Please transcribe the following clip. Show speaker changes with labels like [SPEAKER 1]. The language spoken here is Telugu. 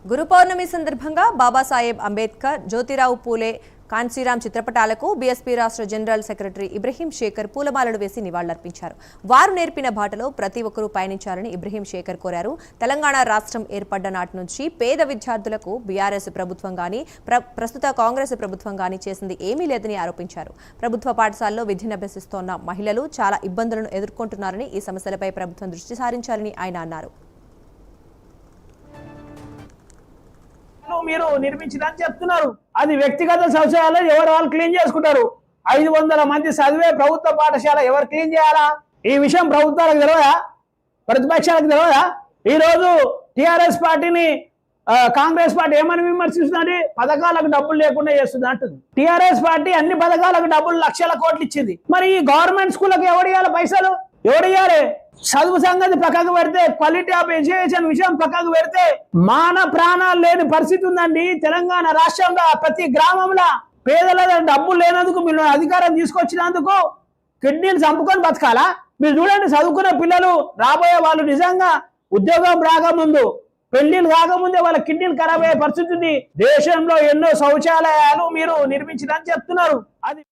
[SPEAKER 1] గురు పౌర్ణమి సందర్భంగా బాబాసాహెబ్ అంబేద్కర్, జ్యోతిరావు పూలే, కాన్సీరాం చిత్రపటాలకు బీఎస్పీ రాష్ట్ర జనరల్ సెక్రటరీ ఇబ్రహీం శేఖర్ పూలమాలలు వేసి నివాళులర్పించారు. వారు నేర్పిన బాటలో ప్రతి ఒక్కరూ పయనించాలని ఇబ్రహీం శేఖర్ కోరారు. తెలంగాణ రాష్ట్రం ఏర్పడ్డ నాటి నుంచి పేద విద్యార్థులకు బీఆర్ఎస్ ప్రభుత్వం గానీ ప్రస్తుత కాంగ్రెస్ ప్రభుత్వం గానీ చేసింది ఏమీ లేదని ఆరోపించారు. ప్రభుత్వ పాఠశాలలో విద్యనభ్యసిస్తోన్న మహిళలు చాలా ఇబ్బందులను ఎదుర్కొంటున్నారని, ఈ సమస్యలపై ప్రభుత్వం దృష్టి సారించాలని ఆయన అన్నారు.
[SPEAKER 2] మీరు నిర్మించడానికి చెప్తున్నారు. అది వ్యక్తిగత శౌచాలయం ఎవరు వాళ్ళు క్లీన్ చేసుకుంటారు. 500 మంది చదివే ప్రభుత్వ పాఠశాల ఎవరు క్లీన్ చేయాలా? ఈ విషయం ప్రభుత్వాలకు తెలియదా? ప్రతిపక్షాలకు తెలియదా? ఈ రోజు టిఆర్ఎస్ పార్టీని కాంగ్రెస్ పార్టీ ఏమని విమర్శిస్తుంది? పథకాలకు డబ్బులు లేకుండా చేస్తుంది అంటుంది. టిఆర్ఎస్ పార్టీ అన్ని పథకాలకు డబ్బులు లక్షల కోట్లు ఇచ్చింది. మరి ఈ గవర్నమెంట్ స్కూళ్ళకి ఎవరు ఇవ్వాలి పైసలు? ఎవరు ఇవ్వాలి? చదువు సంగతి పక్కకు పెడితే, క్వాలిటీ ఆఫ్ ఎడ్యుకేషన్ విషయం పక్కకు పెడితే మాన ప్రాణాలు లేని పరిస్థితి ఉందండి. తెలంగాణ రాష్ట్రంలో ప్రతి గ్రామంలో పేదల డబ్బులు లేనందుకు మీరు అధికారం తీసుకొచ్చినందుకు కిడ్నీలు చంపుకొని బతకాలా? మీరు చూడండి, చదువుకున్న పిల్లలు రాబోయే వాళ్ళు నిజంగా ఉద్యోగం రాకముందు, పెళ్లిళ్ళు కాకముందే వాళ్ళ కిడ్నీలు ఖరాబ్ అయ్యే పరిస్థితి ఉంది. దేశంలో ఎన్నో శౌచాలయాలు మీరు నిర్మించడానికి చెప్తున్నారు. అది